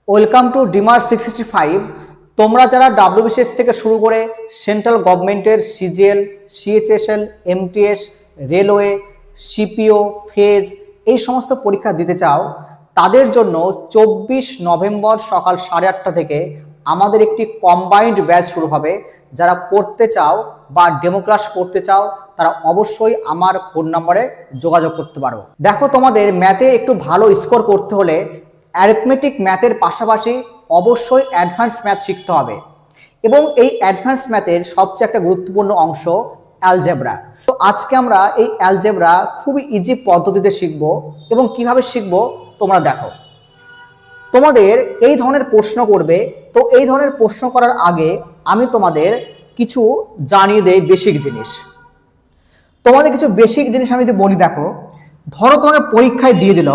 Welcome to dimmer 665। তোমরা যারা WBCS থেকে শুরু করে সেন্ট্রাল গভর্নমেন্টের CGL, CHSL, MTS, railway, CPO, phase এই সমস্ত পরীক্ষা দিতে চাও, তাদের জন্য 24 নভেম্বর সকাল 8:30 থেকে আমাদের একটি কম্বাইন্ড ব্যাচ শুরু হবে। যারা পড়তে চাও বা ডেমো ক্লাস করতে চাও তারা অবশ্যই আমার ফোন নম্বরে যোগাযোগ করতে পারো। দেখো, তোমাদের ম্যাথে একটু ভালো স্কোর করতে হলে অ্যারিথমেটিক ম্যাথের পাশাপাশি অবশ্যই অ্যাডভান্স ম্যাথ শিখতে হবে, এবং এই অ্যাডভান্স ম্যাথের সবচেয়ে একটা গুরুত্বপূর্ণ অংশ অ্যালজেব্রা। তো আজকে আমরা এই অ্যালজেব্রা খুবই ইজি পদ্ধতিতে শিখব, এবং কিভাবে শিখব তোমরা দেখো। তোমাদের এই ধরনের প্রশ্ন করবে, তো এই ধরনের প্রশ্ন করার আগে আমি তোমাদের কিছু জানিয়ে দেই বেসিক জিনিস। তোমাদের কিছু বেসিক জিনিস আমি যদি বলি, দেখো, ধরো তোমাকে পরীক্ষায় দিয়ে দিল,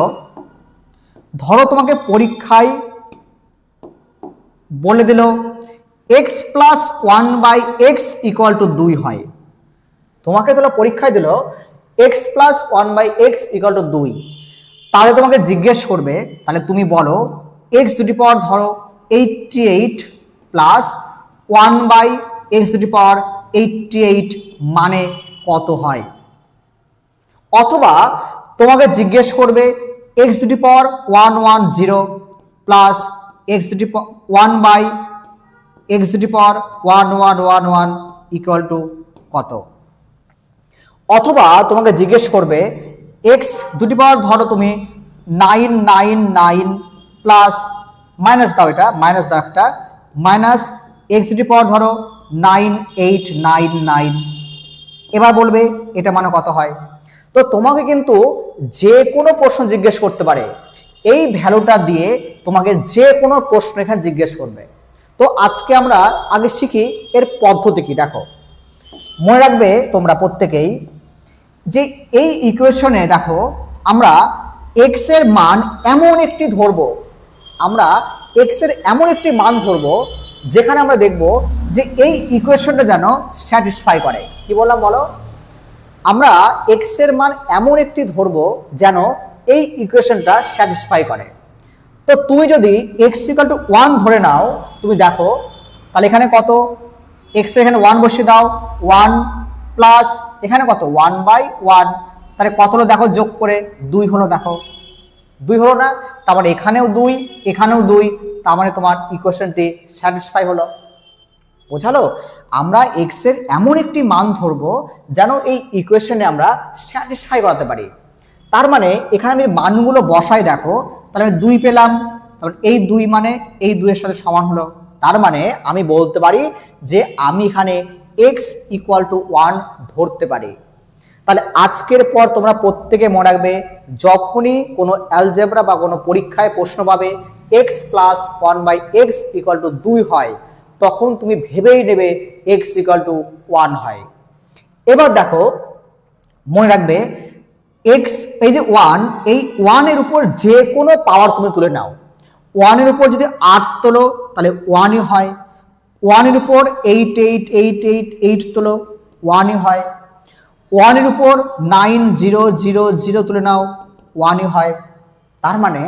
বলে দিল x plus 1/x equal to 2 হয়। তোমাকে দিল পরীক্ষায় দিল x plus 1/x equal to 2। তাহলে তোমাকে জিজ্ঞেস করবে, তাহলে তুমি বলো x টু দি পাওয়ার ধরো 88 প্লাস 1/x টু দি পাওয়ার 88 মানে কত হয়। অথবা তোমাকে জিজ্ঞেস করবে x to the power 110 plus x to the power 1/x two the power 1111 equal to কত। অথবা তোমাকে জিজ্ঞেস করবে x টু দি পাওয়ার ধরো তুমি 999 প্লাস মাইনাস দাও, এটা মাইনাস দাও একটা, মাইনাস x টু দি পাওয়ার ধরো 9899। এবার বলবে এটা মানে কত হয়। তো তোমাকে কিন্তু যে কোনো প্রশ্ন জিজ্ঞেস করতে পারে, এই ভ্যালুটা দিয়ে তোমাকে যে কোনো প্রশ্ন এখানে জিজ্ঞেস করবে। তো আজকে আমরা আগে শিখি এর পদ্ধতি কি। দেখো, মনে রাখবে তোমরা প্রত্যেকেই যে এই ইকুয়েশনে দেখো আমরা x এর মান এমন একটি ধরবো, যেখানে আমরা দেখব যে এই ইকুয়েশনটা যেন স্যাটিসফাই করে। কি বললাম বলো? আমরা x এর মান এমন একটি ধরবো যেন এই ইকুয়েশনটা স্যাটিসফাই করে। তো তুমি যদি x ইকুয়াল টু 1 ধরে নাও, তুমি দেখো তাহলে এখানে কত, x এর এখানে 1 বসিয়ে দাও, 1 প্লাস এখানে কত 1/1, তাহলে কত হলো দেখো, যোগ করে 2 হলো। দেখো 2 হলো না, তার মানে এখানেও 2 এখানেও 2, তার মানে তোমার ইকুয়েশনটি স্যাটিসফাই হলো। বোঝালো? আমরা x এর এমন একটি মান ধরবো যেন এই ইকুয়েশনে আমরা স্যাটিসফাই করাতে পারি। তার মানে এখানে আমি মানগুলো বসাই, দেখো তাহলে আমি 2 পেলাম, তাহলে এই 2 মানে এই 2 এর সাথে সমান হলো। তার মানে আমি বলতে পারি যে আমি এখানে x ইকুয়াল টু 1 ধরতে পারি। তাহলে আজকের পর তোমরা প্রত্যেকে মনে রাখবে, যখনই কোনো অ্যালজেব্রা বা কোনো পরীক্ষায় প্রশ্ন পাবে x plus 1/x equal to 2 হয়, তখন তুমি ভেবেই নেবে x ইকুয়াল টু 1 হয়। এবার দেখো, মনে রাখবে x এই যে 1, এই 1 এর উপর যে কোনো পাওয়ার তুমি তুলে নাও। 1 এর উপর যদি 8 তোলো তাহলে 1ই হয়। 1 এর উপর 88888 তোলো 1ই হয়। 1 এর উপর 9000 তুলে নাও 1ই হয়। তার মানে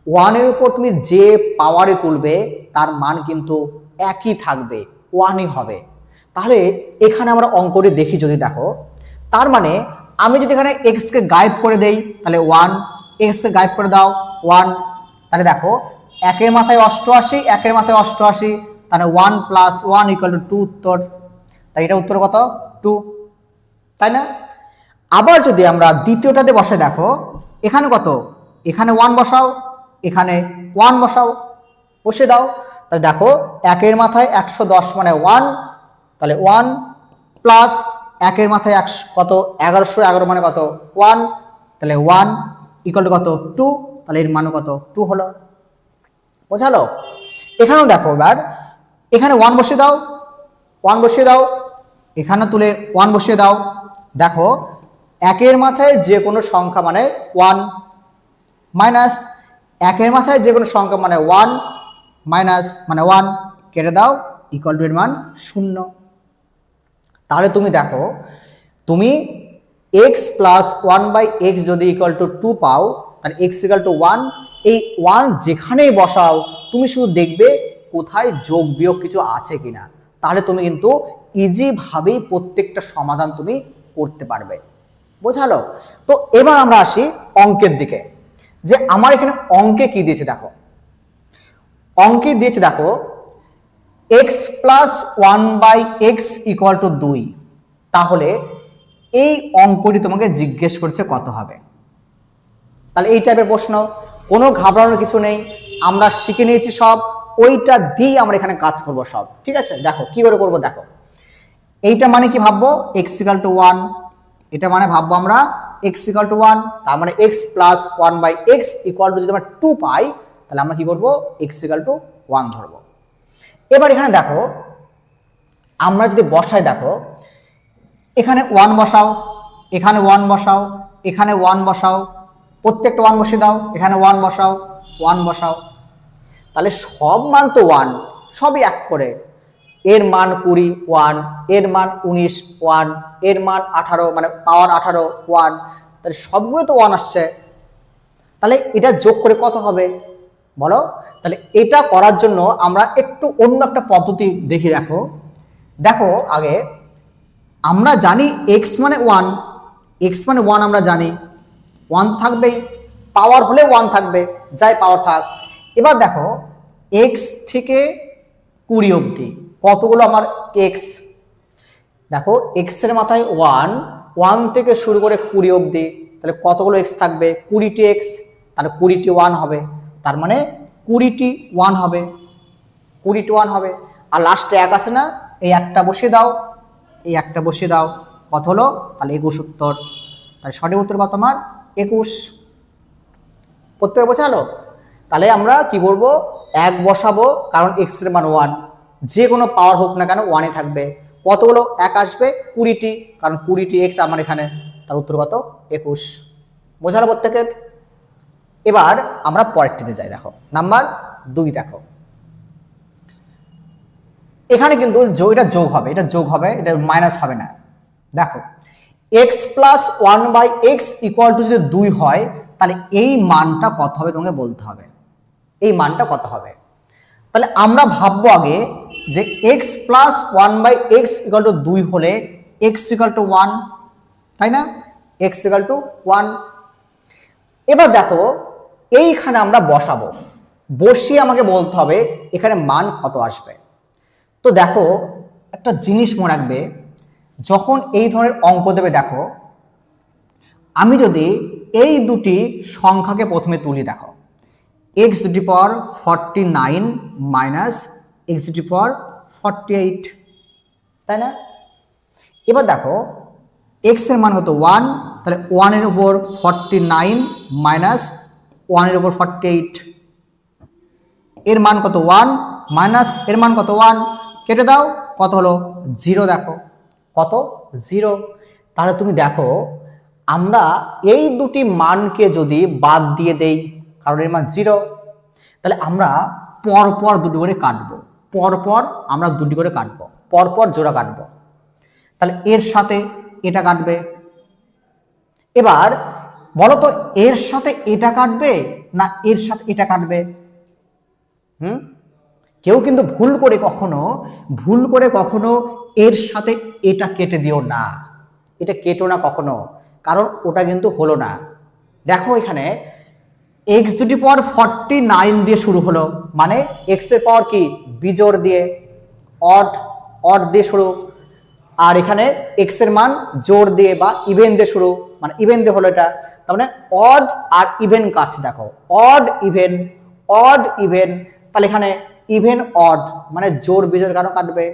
1 এর উপর তুমি যে পাওয়ারে তুলবে তার মান কিন্তু একই থাকবে, 1ই হবে। তাহলে এখানে আমরা অঙ্কটি দেখি, যদি দেখো, তার মানে আমি যদি এখানে x কে গায়েব করে দেই তাহলে 1, x কে গায়েব করে দাও 1, তাহলে দেখো 1 এর মাথায় 88, 1 এর মাথায় 88, তাহলে 1 প্লাস 1 ইকুয়াল টু 2 উত্তর। তাই এটা উত্তর কত? 2, তাই না? আবার যদি আমরা দ্বিতীয়টাতে বসে দেখো, এখানে কত, এখানে 1 বসাও, এখানে 1 বসাও, বসে দাও। তাহলে দেখো 1 এর মাথায় 110 মানে 1, তাহলে 1 প্লাস 1 এর মাথায় কত 1111 মানে কত 1, তাহলে 1 ইকুয়াল টু কত 2, তাহলে এর মান কত 2 হলো। বোঝালো? এখানেও দেখো, এবার এখানে 1 বসিয়ে দাও, 1 বসিয়ে দাও, এখানে তুলে 1 বসিয়ে দাও। দেখো 1 এর মাথায় যে কোনো সংখ্যা মানে 1, মাইনাস 1 এর মাথায় যে কোনো সংখ্যা মানে 1, মাইনাস মানে 1, কেটে দাও, ইকুয়াল টু এর মান 0। তাহলে তুমি দেখো, তুমি x প্লাস 1/x যদি ইকুয়াল টু 2 পাও, তাহলে x ইকুয়াল টু 1, এই 1 যেখানেই বসাও তুমি শুধু দেখবে কোথায় যোগ বিয়োগ কিছু আছে কিনা, তাহলে তুমি কিন্তু ইজিভাবেই প্রত্যেকটা সমাধান তুমি করতে পারবে। বোঝালো? তো এবার আমরা আসি অঙ্কের দিকে, যে আমার এখানে অঙ্কে কি দিয়েছে দেখো। অঙ্কে দিয়েছে দেখো x plus 1/x equal to 2। তাহলে এই অঙ্কটি তোমাকে জিজ্ঞেস করছে কত হবে। তাহলে এই টাইপের প্রশ্ন, কোনো ঘাবড়ানোর কিছু নেই, আমরা শিখে নিয়েছি সব, ওইটা দিয়ে আমরা এখানে কাজ করব সব। ঠিক আছে, দেখো কি করে করব। দেখো এইটা মানে কি ভাববো, x ইকুয়াল টু 1, এটা মানে ভাববো আমরা x ইকুয়াল টু 1, তার মানে x plus 1/x equal to যদি আমরা 2 পাই, তাহলে আমরা কি করব, x ইকুয়াল টু 1 ধরবো। এবার এখানে দেখো আমরা যদি বসাই, দেখো এখানে 1 বসাও, এখানে 1 বসাও, এখানে 1 বসাও, প্রত্যেকটা 1 বসিয়ে দাও, এখানে 1 বসাও, 1 বসাও, তাহলে সব মান তো 1, সবই এক করে। এর মান 20 1, এর মান 19 1, এর মান 18 মানে পাওয়ার 18 1, তাহলে সবগুলো তো 1 আসছে। তাহলে এটা যোগ করে কত হবে বলো। তাহলে এটা করার জন্য আমরা একটু অন্য একটা পদ্ধতি দেখি। দেখো দেখো আগে আমরা জানি x মানে 1, x মানে 1 আমরা জানি, 1 থাকবেই, পাওয়ার হলে 1 থাকবে, যাই পাওয়ার থাক। এবার দেখো x থেকে 20 অবধি কতগুলো আমার x, দেখো x এর মাথায় 1, 1 থেকে শুরু করে 20 অবধি, তাহলে কতগুলো x থাকবে, 20টি x, তাহলে 20টি 1 হবে, তার মানে 20টি 1 হবে, 20টি 1 হবে। আর লাস্টে 1 আছে না, এই একটা বসিয়ে দাও, এই একটা বসিয়ে দাও, কত হলো, তাহলে 21 উত্তর। তাহলে সঠিক উত্তর কত আমার, 21। প্রত্যেক বোঝালো? তাহলে আমরা কি করব, 1 বসাবো, কারণ x এর মান 1, যে কোনো পাওয়ার হোক না কেন 1ই থাকবে। কতগুলো 1 আসবে, 20টি, কারণ 20টি x আমার এখানে, তার উত্তর কত, 21। বোঝালো প্রত্যেকের? এবার আমরা পরেরটিতে যাই। দেখো নাম্বার 2, দেখো এখানে কিন্তু এটা যোগ হবে, এটা যোগ হবে, এটা মাইনাস হবে না। দেখো x plus 1/x equal to যদি 2 হয়, তাহলে এই মানটা কত হবে তোমাকে বলতে হবে, এই মানটা কত হবে। তাহলে আমরা ভাববো আগে যে x plus 1/x equal to 2 হলে x ইকুয়াল টু 1, তাই না, x ইকুয়াল টু 1। এবার দেখো এইখানে আমরা বসাবো, বসিয়ে আমাকে বলতে হবে এখানে মান কত আসবে। তো দেখো একটা জিনিস মনে রাখবে, যখন এই ধরনের অঙ্ক দেবে, দেখো আমি যদি এই দুটি সংখ্যাকে প্রথমে তুলি, দেখো x to the power 49 minus x to the power 48, তাই না। এবার দেখো x এর মান কত 1, তাহলে 1 এর উপর 49 মাইনাস 1 এর উপর 48, এর মান কত 1 মাইনাস এর মান কত 1, কেটে দাও, কত হলো 0। দেখো কত 0। তাহলে তুমি দেখো আমরা এই দুটি মানকে যদি বাদ দিয়ে দেই, কারণ এর মান 0, তাহলে আমরা পরপর দুটি করে কাটবো, পরপর আমরা দুটি করে কাটবো, পরপর জোড়া কাটবো। তাহলে এর সাথে এটা কাটবে। এবার বলো তো এর সাথে এটা কাটবে না এর সাথে এটা কাটবে? কেউ কিন্তু ভুল করে কখনো এর সাথে এটা কেটে দিও না, এটা কেটো না কখনো, কারণ ওটা কিন্তু হলো না। দেখো এখানে x টু দি পাওয়ার 49 দিয়ে শুরু হলো, মানে x এর পাওয়ার কি বিজোড় দিয়ে, অড দিয়ে শুরু, আর এখানে x এর মান জোড় দিয়ে বা ইভেন দিয়ে শুরু, মানে ইভেন দিয়ে হলো এটা। তার মানে অড আর ইভেন কাটছে, দেখো অড ইভেন, তাহলে এখানে ইভেন অড মানে জোড় বিজোড় কেন কাটবে,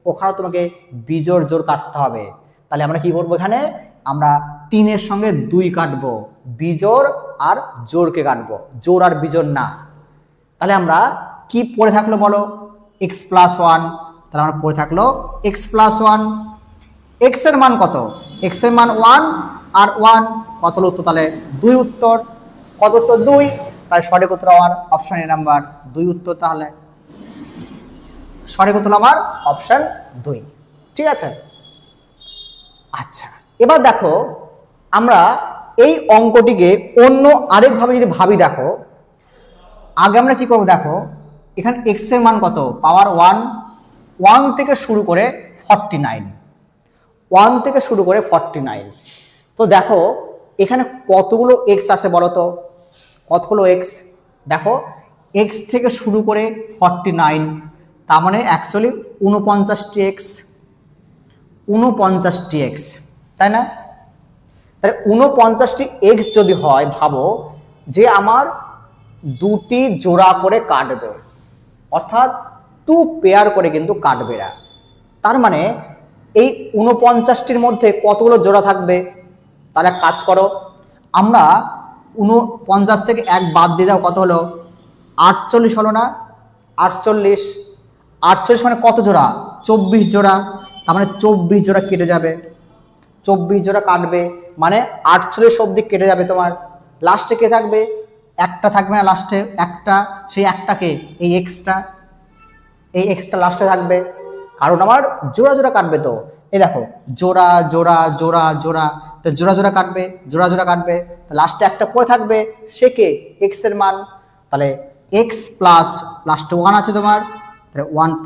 ওখানে তোমাকে বিজোড় জোড় কাটতে হবে। তাহলে আমরা কি করবো, এখানে আমরা 3 এর সঙ্গে 2 কাটবো, বিজোড় আর জোড়কে কাটবো, জোড় আর বিজোড় না। তাহলে আমরা কি পড়ে থাকলো বলো, x প্লাস 1, তাহলে আমরা পড়ে থাকলো x প্লাস 1, x এর মান কত, x এর মান 1 আর 1, কত হলো উত্তর, তাহলে 2 উত্তর। কত উত্তর 2, তাই সঠিক উত্তর আমার অপশন এ নাম্বার 2 উত্তর। তাহলে সঠিক উত্তর আমার অপশন 2, ঠিক আছে। আচ্ছা এবার দেখো আমরা এই অঙ্কটিকে অন্য আরেকভাবে যদি ভাবি, দেখো আগে আমরা কি করব, দেখো এখানে x এর মান কত, পাওয়ার 1, 1 থেকে শুরু করে 49, 1 থেকে শুরু করে 49। তো দেখো এখানে কতগুলো x আছে বলো তো, কতগুলো x, দেখো x থেকে শুরু করে 49, তার মানে অ্যাকচুয়ালি 49টি x, 49টি x, তাই না? তাহলে 49টি x যদি হয়, ভাবো যে আমার দুটি জোড়া করে কাটবে, অর্থাৎ 2 পেয়ার করে কিন্তু কাটবে এরা। তার মানে এই 49টির মধ্যে কতগুলো জোড়া থাকবে? তাহলে কাজ করো, আমরা 49 থেকে 1 বাদ দিয়ে দাও, কত হলো? 48 হলো না? 48, 48 মানে কত জোড়া? 24 জোড়া। তার মানে 24 জোড়া কেটে যাবে, 24 জোড়া কাটবে, মানে 48 অবধি কেটে যাবে তোমার। লাস্টে কে থাকবে? একটা থাকবে না লাস্টে, একটা, সেই একটাকে এই এক্সটা, এই এক্সটা লাস্টে থাকবে, কারণ আমার জোড়া জোড়া কাটবে। তো এই দেখো জোড়া জোড়া জোড়া জোড়া, তো জোড়া জোড়া কাটবে, জোড়া জোড়া কাটবে, লাস্টে একটা পড়ে থাকবে, সে কে? এক্স এর মান। তাহলে এক্স প্লাস লাস্টে 1 আছে তোমার, তাহলে 1 +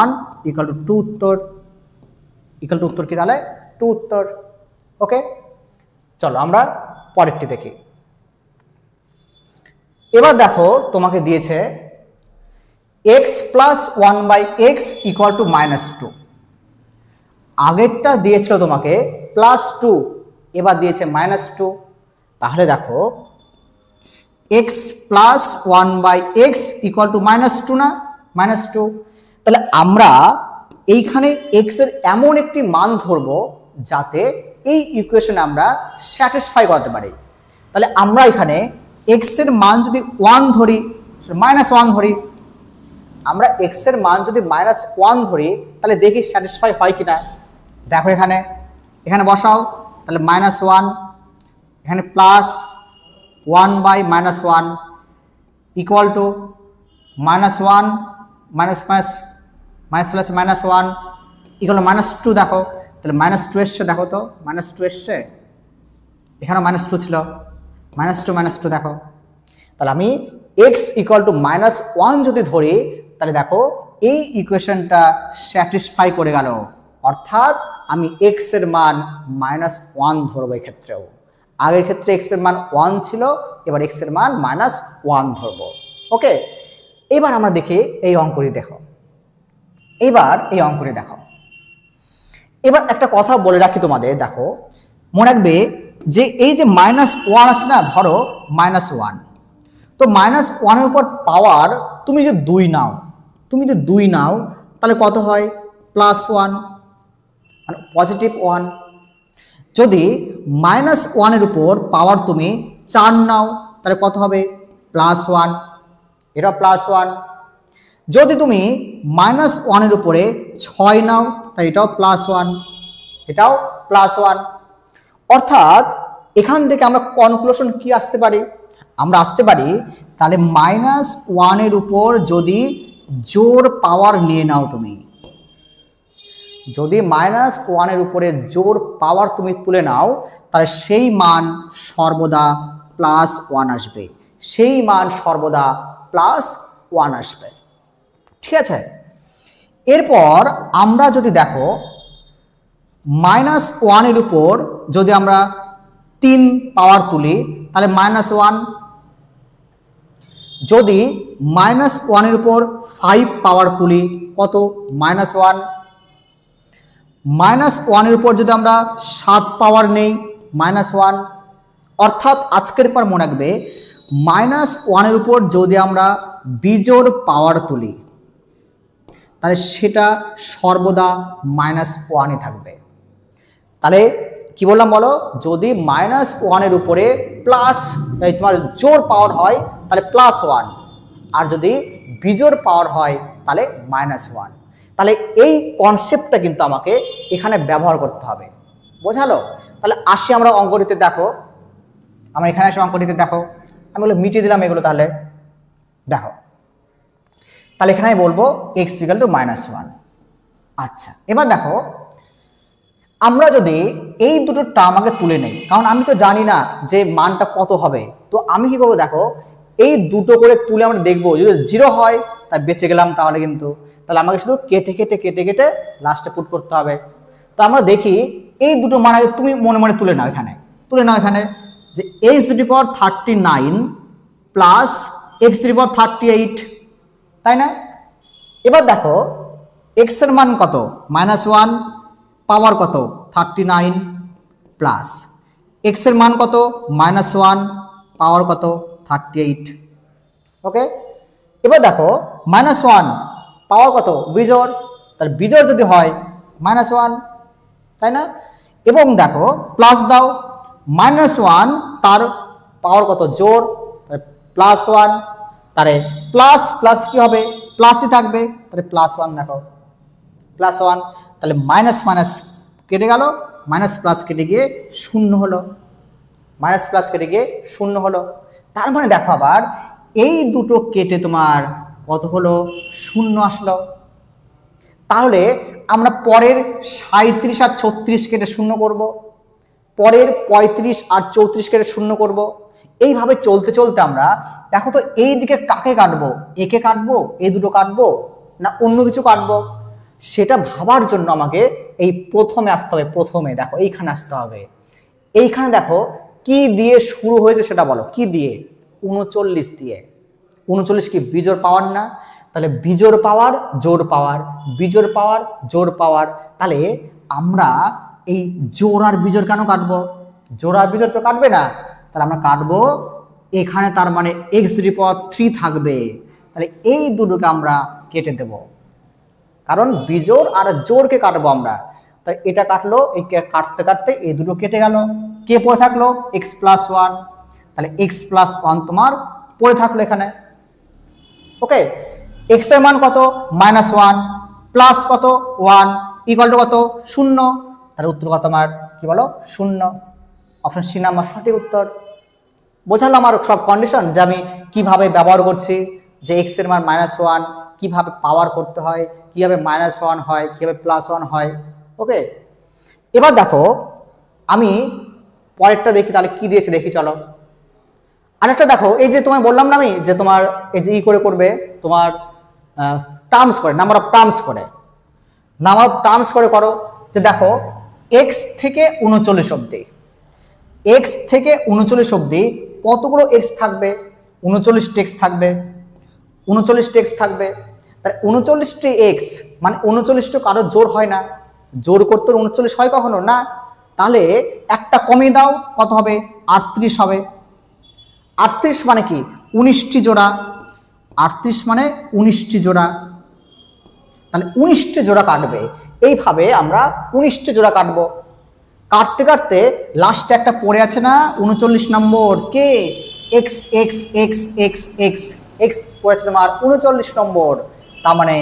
1 = 2 উত্তর, ইকুয়াল টু উত্তর কি তাহলে? 2 উত্তর। ওকে, চলো আমরা পরেরটি দেখি। এবার দেখো তোমাকে দিয়েছে x + 1/x = -2। আগেরটা দিয়েছিল তোমাকে +2, এবার দিয়েছে -2। তাহলে দেখো x + 1/x = -2 না? -2। তাহলে আমরা এইখানে x এর এমন একটি মান ধরবো যাতে এই ইকুয়েশনে আমরা স্যাটিসফাই করতে পারি। তাহলে আমরা এখানে x এর মান যদি 1 ধরি, -1 ধরি, আমরা x এর মান যদি -1 ধরি, তাহলে দেখি স্যাটিসফাই হয় কিনা। দেখো এখানে, এখানে বসাও, তাহলে -1, এখানে plus 1/-1 equal to -1 minus plus -1 equal -2। দেখো তাহলে -2 এসছে, দেখো তো -2 এসছে, এখানে -2 ছিল, -2 দেখো। তাহলে আমি x = -1 যদি ধরি, তাহলে দেখো এই ইকুয়েশনটা স্যাটিসফাই করে গেল, অর্থাৎ আমি x এর মান -1 ধরবো। এক্ষেত্রেও আগের ক্ষেত্রে x এর মান 1 ছিল, এবার x এর মান -1 ধরবো। ওকে, এবার আমরা দেখি এই অঙ্কটি দেখো, এবার এই অঙ্কটি দেখো। এবার একটা কথা বলে রাখি তোমাদের, দেখো মনে রাখবে যে এই যে -1 আছে না, ধরো -1, তো -1 এর উপর পাওয়ার তুমি যদি 2 নাও, তুমি যদি 2 নাও, তাহলে কত হয়? +1, মানে +1। যদি -1 এর উপর পাওয়ার তুমি 4 নাও, তাহলে কত হবে? +1, এটা +1। যদি তুমি -1 এর উপরে 6 নাও, তাহলে এটাও +1, এটাও +1। অর্থাৎ এখান থেকে আমরা কনক্লুশন কি আসতে পারি? আমরা আসতে পারি তাহলে -1 এর উপর যদি জোর পাওয়ার নিয়ে নাও, তুমি যদি -1 এর উপরে জোর পাওয়ার তুমি তুলে নাও, তাহলে সেই মান সর্বদা +1 আসবে, সেই মান সর্বদা +1 আসবে। ঠিক আছে, এরপর আমরা যদি দেখো -1 এর উপর যদি আমরা 3 পাওয়ার তুলি, তাহলে -1। যদি -1 এর উপর 5 পাওয়ার তুলি, কত? -1। -1 এর উপর যদি আমরা 7 পাওয়ার নেই, -1। অর্থাৎ আজকের পর মনে রাখবে -1 এর উপর যদি আমরা বিজোড় পাওয়ার তুলি, তাহলে সেটা সর্বদা -1ই থাকবে। তাহলে কি বললাম বলো? যদি -1 এর উপরে প্লাস তোমার জোর পাওয়ার হয়, তাহলে +1, আর যদি বিজোড় পাওয়ার হয়, তাহলে -1। তাহলে এই কনসেপ্টটা কিন্তু আমাকে এখানে ব্যবহার করতে হবে, বোঝালো? তাহলে আসি আমরা অঙ্কটিতে। দেখো আমরা এখানে আসি অঙ্কটিতে, দেখো আমি এগুলো মিটিয়ে দিলাম এগুলো। তাহলে দেখো, তাহলে এখানে আমি বলবো x = -1। আচ্ছা, এবার দেখো আমরা যদি এই দুটো টার্ম আগে তুলে নেই, কারণ আমি তো জানি না যে মানটা কত হবে, তো আমি কি করবো? দেখো এই দুটো করে তুলে আমরা দেখবো, যদি 0 হয় তাই বেঁচে গেলাম তাহলে কিন্তু। তাহলে আমাকে শুধু কেটে কেটে কেটে কেটে লাস্টে পুট করতে হবে। তো আমরা দেখি এই দুটো মান আগে তুমি মনে মনে তুলে নাও এখানে, যে x⁻39 প্লাস x⁻38, তাই না? এবার দেখো x এর মান কত, -1, পাওয়ার কত 39, প্লাস x এর মান কত -1, পাওয়ার কত 38। ওকে, এবার দেখো -1 পাওয়ার কত বিজোড়, তাহলে বিজোড় যদি হয় -1, তাই না? এবং দেখো প্লাস দাও, -1 তার পাওয়ার কত জোড়, +1, তাহলে প্লাস প্লাস কি হবে প্লাসই থাকবে, তাহলে +1 দেখো +1, তাহলে মাইনাস মাইনাস কেটে গেল, মাইনাস প্লাস কেটে গিয়ে শূন্য হলো, মাইনাস প্লাস কেটে গিয়ে শূন্য হলো। তার মানে দেখো আবার এই দুটো কেটে তোমার কত হলো, শূন্য আসলো। তাহলে আমরা পরের 37 আর 36 কেটে শূন্য করব, পরের 35 আর 34 কেটে শূন্য করব। এইভাবে চলতে চলতে আমরা দেখো তো এই দিকে কাকে কাটবো, একে কাটবো, এই দুটো কাটবো না অন্য কিছু কাটবো, সেটা ভাবার জন্য আমাকে এই প্রথমে আসতে হবে। প্রথমে দেখো এইখানে আসতে হবে, এইখানে দেখো কি দিয়ে শুরু হয়েছে সেটা বলো, কি দিয়ে, 39 দিয়ে। 39 কি বিজোড় পাওয়ার না? তাহলে বিজোড় পাওয়ার জোড় পাওয়ার, বিজোড় পাওয়ার জোড় পাওয়ার। তাহলে আমরা এই জোড় আর বিজোড় কেন কাটবো, জোড় আর বিজোড় তো কাটবে না, তাহলে আমরা কাটবো এখানে, তার মানে x⁻3 থাকবে। তাহলে এই দুটোকে আমরা কেটে দেব, কারণ বিজোড় আর জোড়কে কাটবো আমরা। তাহলে এটা কাটলো, এই কাটতে কাটতে এই দুটো কেটে গেল, কে পড়ে থাকলো x+1, তাহলে x+1 তোমার পড়ে থাকলো এখানে। ওকে, x এর মান কত -1 প্লাস কত 1 ইকুয়াল টু কত 0, তাহলে উত্তর কত আমার কি বলো 0। অপশন সি নাম্বার সঠিক উত্তর। বোঝালাম আমার সব কন্ডিশন যে আমি কিভাবে ব্যবহার করছি, যে x এর মান -1 কিভাবে পাওয়ার করতে হয়, কিভাবে -1 হয়, কিভাবে +1 হয়। ওকে, এবার দেখো আমি পরেরটা দেখি, তাহলে কি দিয়েছে দেখি চলো। আরেকটা দেখো, এই যে তোমায় বললাম না আমি যে তোমার এই যে করে করবে তোমার টার্মস করে, নাম্বার অফ টার্মস করে, নাম্বার অফ টার্মস করে করো। যে দেখো x থেকে 39 অবধি, x থেকে 39 অবধি কতগুলো x থাকবে, 39টি x থাকবে, 39টি x থাকবে। তাহলে 39টি x মানে 39টা কারো জোড় হয় না, জোড় করতে 39 হয় কখনো না। তাহলে একটা কমিয়ে দাও, কত হবে 38 হবে। 38 মানে কি 19টি জোড়া, 38 মানে 19টি জোড়া, তাহলে 19টি জোড়া কাটবে। এইভাবে আমরা 19টি জোড়া কাটবো। কাটতে কাটতে লাস্টে একটা পড়ে আছে না 39 নম্বর, কে x x x x x x পড়েছে তোমার 39 নম্বর। তার মানে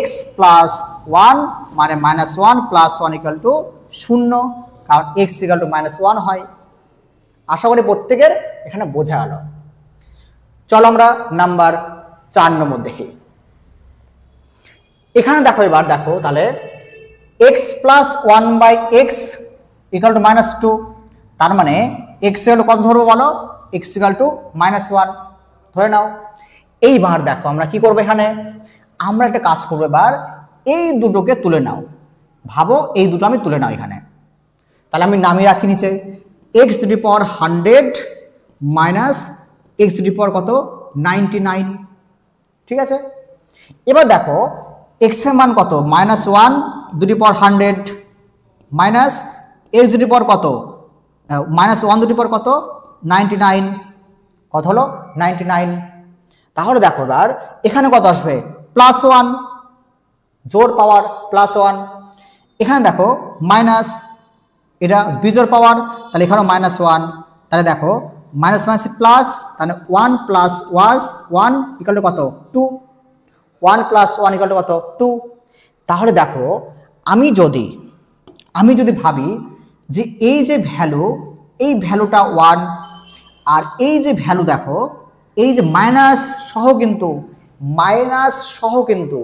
x+1 মানে -1 +1 = 0, কারণ x = -1 হয়। আশা করি প্রত্যেকের এখানে বোঝা গেল। চলো আমরা নাম্বার 4 নম্বর দেখি। এখানে দেখো, এবার দেখো তাহলে x+1/x = -2, তার মানে x এর কত ধরবো বলো, x = -1 ধরে নাও। এইবার দেখো আমরা কি করবো, এখানে আমরা একটা কাজ করবো, এবার এই দুটোকে তুলে নাও। ভাবো এই দুটো আমি তুলে নাও এখানে, তাহলে আমি নামিয়ে রাখি নিচে x⁻100 মাইনাস x⁻কত 99, ঠিক আছে। এবার দেখো x এর মান কত -1 2^100 মাইনাস x⁻কত -1 2 কত 99, কত হলো 99। তাহলে দেখো এবার এখানে কত আসবে +1, জোড় পাওয়ার +1, এখানে দেখো মাইনাস, এটা বিজোড় পাওয়ার, তাহলে এখানেও -1, তাহলে দেখো মাইনাস মাইনাস প্লাস, তাহলে 1 + 1 = কত 2, 1 + 1 = কত 2। তাহলে দেখো আমি যদি ভাবি যে এই যে ভ্যালু, এই ভ্যালুটা 1, আর এই যে ভ্যালু দেখো এই যে মাইনাস সহ কিন্তু,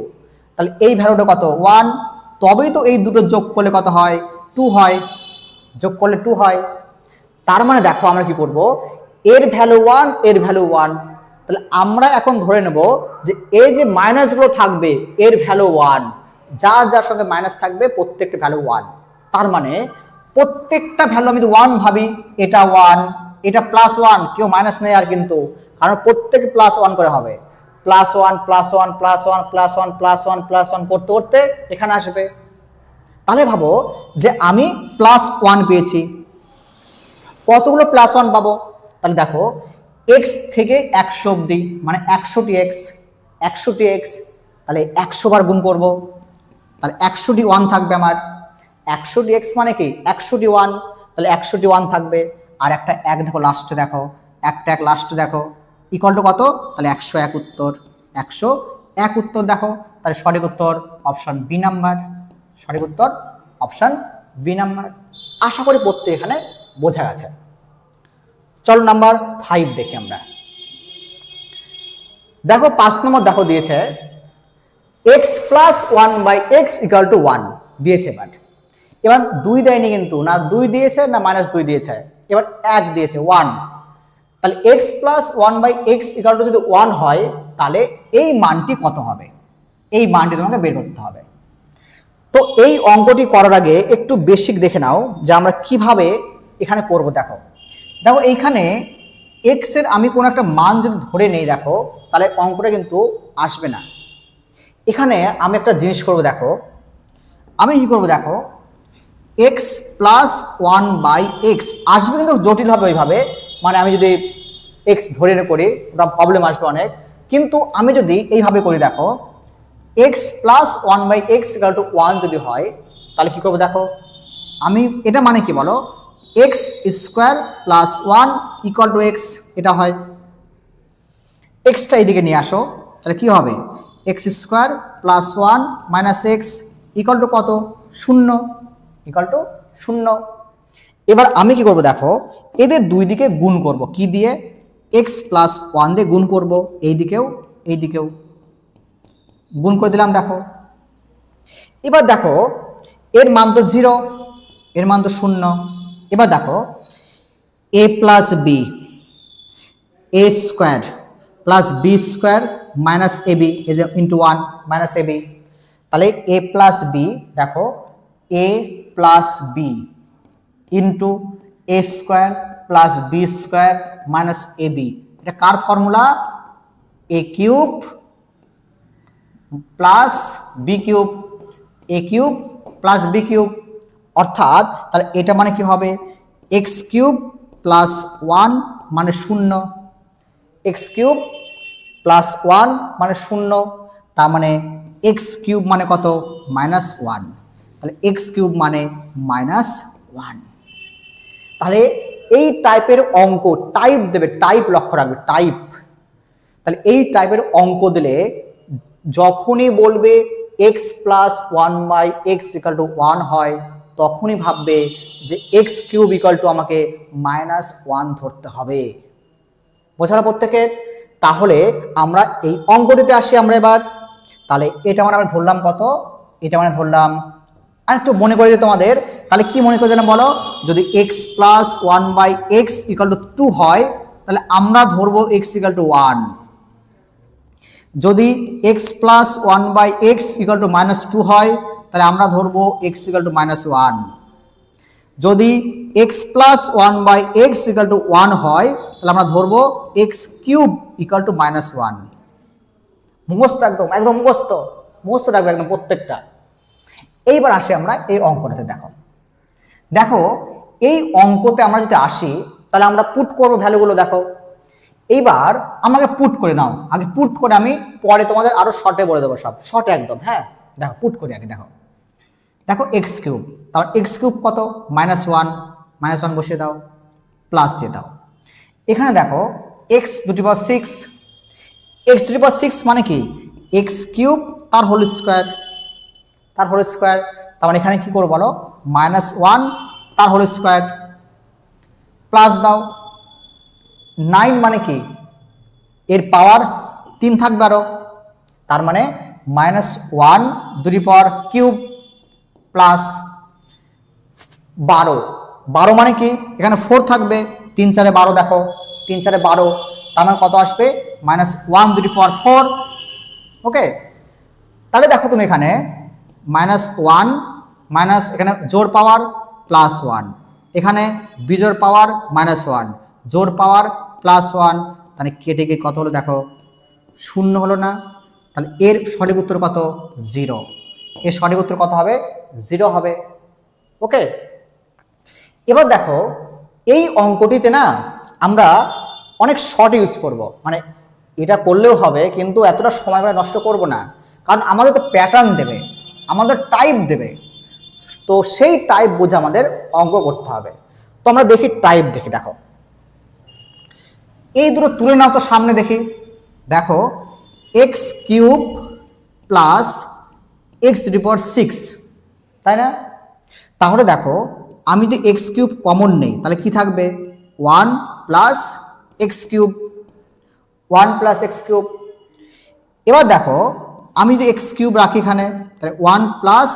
তাহলে এই ভ্যালুটা কত 1, তবেই তো এই দুটো যোগ করলে কত হয় 2 হয়, যোগ করলে 2 হয়। তার মানে দেখো আমরা কি করব, এর ভ্যালু 1 এর ভ্যালু 1, তাহলে আমরা এখন ধরে নেব যে এই যে মাইনাসগুলো থাকবে এর ভ্যালু 1, যার যার সঙ্গে মাইনাস থাকবে প্রত্যেকটা ভ্যালু 1। তার মানে প্রত্যেকটা ভ্যালু আমি যদি 1 ভাবি, এটা 1, এটা +1, কেউ মাইনাস নেই আর, কিন্তু কারণ প্রত্যেকে +1 করে হবে, +1 +1 +1 +1 +1 +1 করতে করতে এখানে আসবে। তাহলে ভাবো যে আমি +1 পেয়েছি, কতগুলো +1 পাবো? তাহলে দেখো x থেকে 100 অব্দি মানে 100টি x, তাহলে 100 বার গুণ করব, তাহলে 100টি 1 থাকবে আমার। 100টি x মানে কি 100টি 1, তাহলে 100টি 1 থাকবে। আর একটা 1 দেখো লাস্টে, দেখো একটা 1 লাস্টে দেখো, ইকুয়াল টু কত? তাহলে 101 উত্তর, 101 উত্তর দেখো। তাহলে সঠিক উত্তর অপশন বি নাম্বার, সঠিক উত্তর অপশন বি নাম্বার। আশা করি প্রত্যেক এখানে বোঝা গেছে। চলো নাম্বার 5 দেখি আমরা। দেখো 5 নম্বর দেখো দিয়েছে x + 1/x = 1 দিয়েছে। এবার 2 দেয়নি কিন্তু, না 2 দিয়েছে না -2 দিয়েছে, এবার 1 দিয়েছে 1। তাহলে x + 1/x = যদি 1 হয় তাহলে এই মানটি কত হবে? এই মানটি তোমাকে বের করতে হবে। তো এই অঙ্কটি করার আগে একটু বেসিক দেখে নাও যে আমরা কিভাবে এখানে করব। দেখো দেখো এইখানে x এর আমি কোনো একটা মান যদি ধরে নেই, দেখো তাহলে অঙ্কটা কিন্তু আসবে না। এখানে আমি একটা জিনিস করব, দেখো আমি কি করব, দেখো x + 1/x আসবে কিন্তু জটিল হবে ওইভাবে, মানে আমি যদি x ধরে করি ওটা প্রবলেম আসবে অনেক। কিন্তু আমি যদি এইভাবে করি, দেখো x + 1/x = 1 যদি হয় তাহলে কি করব, দেখো আমি এটা মানে কি বলো, x² + 1 = x, এটা হয়। xটা এইদিকে নিয়ে আসো, তাহলে কি হবে, x² + 1 - x = কত? 0, = 0। এবার আমি কি করব, দেখো এদের দুই দিকে গুণ করব, কি দিয়ে? x + 1 দিয়ে গুণ করব, এইদিকেও এইদিকেও গুণ করে দিলাম। দেখো এবার দেখো এর মান তো 0, এর মান তো 0। এবার দেখো a + b, a² + b² - ab is into 1 - ab। তাহলে a + b, দেখো a + b into a² + b² - ab, এটা কার formula? a³ + b³ a³ + b³ অর্থাৎ তাহলে এটা মানে কি হবে, x³ + 1 মানে 0, x³ + 1 মানে 0, তার মানে x³ মানে কত? -1, তাহলে x³ মানে -1। তাহলে এই টাইপের অঙ্ক টাইপ দেবে, টাইপ লক্ষ্য রাখবে, টাইপ। তাহলে এই টাইপের অঙ্ক দিলে যখনই বলবে x + 1/x = 1 হয় তখনই ভাববে যে x³ = আমাকে -1 ধরতে হবে। বোঝালো প্রত্যেকের? তাহলে আমরা এই অঙ্কটিতে আসি আমরা এবার। তাহলে এটা মানে আমরা ধরলাম কত? এটা মানে ধরলাম, আর একটু মনে করে দিই তোমাদের, তাহলে কি মনে করে দিলাম বলো? যদি x + 1/x = 2 হয় তাহলে আমরা ধরবো x = 1। যদি x + 1/x = -2 হয় তাহলে আমরা ধরবো x = -1। যদি x + 1/x = 1 হয় তাহলে আমরা ধরবো x³ = -1। মুখস্থ, একদম একদম মুখস্থ, মুখস্থ রাখবে একদম প্রত্যেকটা। এইবার আসি আমরা এই অঙ্কটাতে। দেখো দেখো এই অঙ্কতে আমরা যদি আসি তাহলে আমরা পুট করব ভ্যালুগুলো। দেখো এইবার আমাকে পুট করে নাও, আগে পুট করে আমি পরে তোমাদের আরো শর্টে বলে দেবো, সব শর্টে একদম। হ্যাঁ দেখো পুট করি আগে। দেখো দেখো x³ তাহলে x³ কত? -1 বসিয়ে দাও, প্লাস দিয়ে দাও। এখানে দেখো x⁶, x⁶ মানে কি? x³ তার হোল স্কোয়ার, তার হোল স্কোয়ার। তার মানে এখানে কি করবো বলো? -1 তার হোল স্কোয়ার প্লাস দাও। 9 মানে কি? এর পাওয়ার 3 থাকবে আরো, তার মানে -1 2³ প্লাস 12, 12 মানে কি? এখানে 4 থাকবে, 3 4 12, দেখো 3 4 12, তার মানে কত আসবে? মাইনাস 1 দুটি পাওয়ার 4। ওকে, তাহলে দেখো তুমি এখানে মাইনাস 1 মাইনাস এখানে জোর পাওয়ার প্লাস 1, এখানে বিজোড় পাওয়ার মাইনাস 1, জোর পাওয়ার প্লাস 1, তাহলে কেটে গিয়ে কত হলো দেখো 0 হলো না? তাহলে এর সঠিক উত্তর কত? 0। এর সঠিক উত্তর কত হবে? 0 হবে। ওকে, এবার দেখো এই অঙ্কটিতে না আমরা অনেক শর্ট ইউজ করব, মানে এটা করলেও হবে কিন্তু এতটা সময় আমরা নষ্ট করব না, কারণ আমাদের তো প্যাটার্ন দেবে, আমাদের টাইপ দেবে, তো সেই টাইপ বুঝে আমাদের অঙ্ক করতে হবে। তো আমরা দেখি টাইপ দেখি। দেখো এই দুটো তুলে নাও তো সামনে দেখি। দেখো x cube plus x to the power 6, তাই না? তাহলে দেখো আমি যদি এক্স কিউব কমন নেই তাহলে কি থাকবে? 1 plus x cube, 1 plus x cube. এবার দেখো আমি যদি এক্স কিউব রাখি এখানে তাহলে 1 প্লাস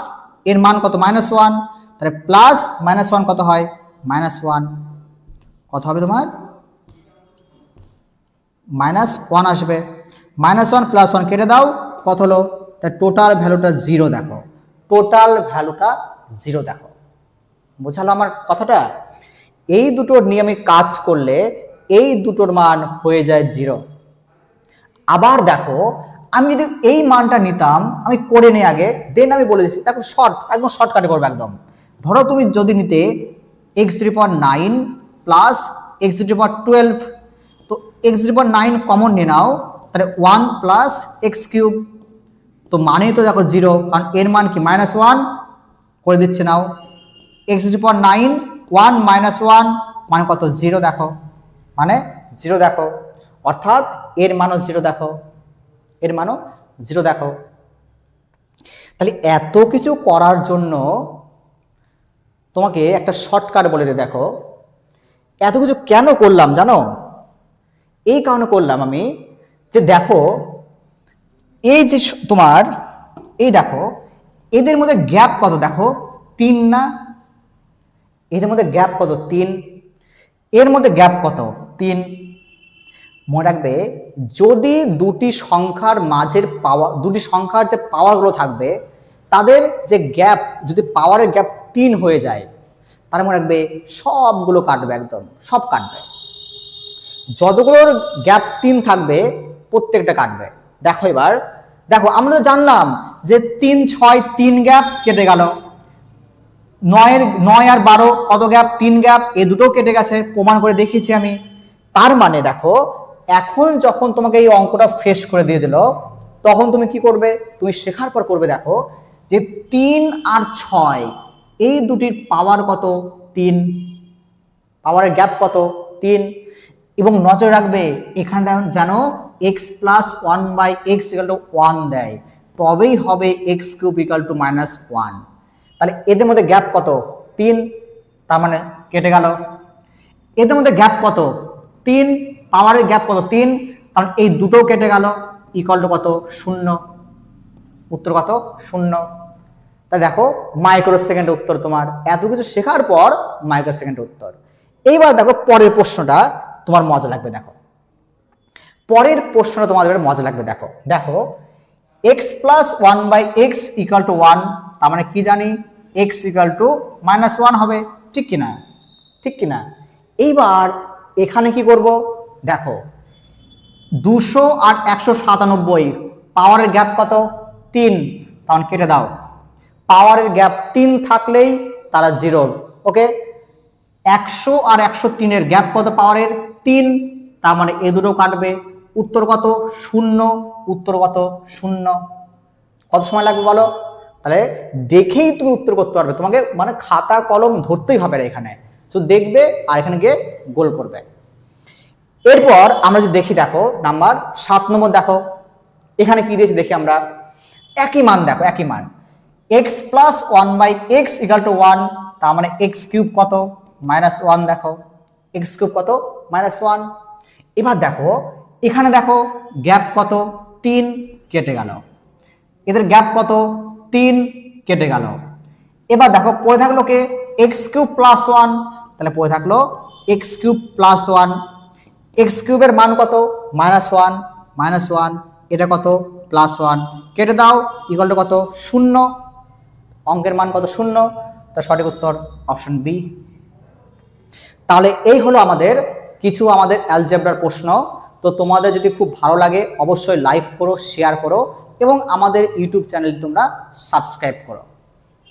এর মান কত? -1, তাহলে প্লাস -1 কত হয়? -1। কত হবে তোমার? -1 আসবে। -1 প্লাস 1 কেটে দাও, কত হলো? তাই টোটাল ভ্যালুটা 0 দেখো, টোটাল ভ্যালুটা 0 দেখো। বোঝালো আমার কথাটা? এই দুটোর নিয়মে কাজ করলে এই দুটোর মান হয়ে যায় 0। আবার দেখো আমি যদি এই মানটা নিতাম, আমি করে নিই আগে, দেন আমি বলে দিচ্ছি। দেখো শর্ট, একদম শর্টকাটে করবো একদম। ধরো তুমি যদি নিতে x to the power 9 plus x to the power 12, তো x to the power 9 common নিয়ে নাও, তাহলে 1 প্লাস এক্স কিউব, তো মানেই তো দেখো 0, কারণ এর মান কি? -1 করে দিচ্ছে নাও। এক্স টু দি পাওয়ার 9 1 -1 মানে কত? 0 দেখো, মানে 0 দেখো, অর্থাৎ এর মানও 0 দেখো, এর মানও 0 দেখো। তাহলে এত কিছু করার জন্য তোমাকে একটা শর্টকাট বলে দিই। দেখো এত কিছু কেন করলাম জানো? এই কারণে করলাম আমি, যে দেখো এই যে তোমার এই দেখো এদের মধ্যে গ্যাপ কত? দেখো 3 না? এদের মধ্যে গ্যাপ কত? 3। এর মধ্যে গ্যাপ কত? 3। মনে রাখবে, যদি দুটি সংখ্যার মাঝের পাওয়া, দুটি সংখ্যার যে পাওয়ারগুলো থাকবে তাদের যে গ্যাপ, যদি পাওয়ারের গ্যাপ 3 হয়ে যায়, তাহলে মনে রাখবে সবগুলো কাটবে, একদম সব কাটবে। যতগুলোর গ্যাপ 3 থাকবে প্রত্যেকটা কাটবে। দেখো এবার দেখো আমরা তো জানলাম যে 3 6 3 গ্যাপ কেটে গেল, 9 আর 12 কত গ্যাপ? 3 গ্যাপ, এই দুটোও কেটে গেছে, প্রমাণ করে দেখিয়েছি আমি। তার মানে দেখো এখন যখন তোমাকে এই অঙ্কটা ফ্রেশ করে দিয়ে দিল, তখন তুমি কি করবে? তুমি শেখার পর করবে দেখো যে 3 আর 6 এই দুটির পাওয়ার কত? 3, পাওয়ারের গ্যাপ কত? 3। এবং নজর রাখবে এখানে জানো x প্লাস 1/x = 1 দেয়, তবেই হবে x কিউব = -1। তাহলে এদের মধ্যে গ্যাপ কত? 3, তার মানে কেটে গেল। এদের মধ্যে গ্যাপ কত? 3, পাওয়ারের গ্যাপ কত? 3, কারণ এই দুটোও কেটে গেল, ইকুয়াল টু কত? 0। উত্তর কত? 0। তাহলে দেখো মাইক্রো সেকেন্ডের উত্তর তোমার। এত কিছু শেখার পর মাইক্রো সেকেন্ডের উত্তর। এইবার দেখো পরের প্রশ্নটা তোমার মজা লাগবে। দেখো পরের প্রশ্নটা তোমাদের মজা লাগবে। দেখো দেখো x প্লাস 1/x = 1, তার মানে কি জানি? x = -1 হবে, ঠিক কিনা? ঠিক কিনা? এইবার এখানে কি করব? দেখো 200 আর 197 পাওয়ারের গ্যাপ কত? 3, তখন কেটে দাও। পাওয়ারের গ্যাপ 3 থাকলেই তারা 0। ওকে, 100 আর 103 এর গ্যাপ কত? পাওয়ারের 3, তার মানে এ দুটো কাটবে। উত্তর কত? 0। উত্তর কত? 0। কত সময় লাগবে বলো? তাহলে দেখেই তুমি উত্তর করতে পারবে, তোমাকে মানে খাতা কলম ধরতেই হবে না এখানে, তো দেখবে আর এখানে গিয়ে গোল করবে। এরপর আমরা যদি দেখি, দেখো নাম্বার 7 নম্বর, দেখো এখানে কি দিয়েছে দেখি আমরা। একই মান, দেখো একই মান, x প্লাস 1/x = 1, তার মানে x কিউব কত? -1 দেখো, x কিউব কত? -1। এবার দেখো এখানে দেখো গ্যাপ কত? 3, কেটে গেল। এদের গ্যাপ কত? 3, কেটে গেল। এবার দেখো পড়ে থাকলো কে? x কিউব প্লাস 1, তাহলে পড়ে থাকলো x কিউব প্লাস 1। এক্স কিউবের মান কত? -1, এটা কত? +1, কেটে দাও, ইকুয়াল টু কত? 0। অঙ্কের মান কত? 0। তার সঠিক উত্তর অপশন বি। তাহলে এই হলো আমাদের কিছু অ্যালজেব্রার প্রশ্ন। তো তোমাদের যদি খুব ভালো লাগে অবশ্যই লাইক করো, শেয়ার করো এবং আমাদের ইউটিউব চ্যানেল তোমরা সাবস্ক্রাইব করো।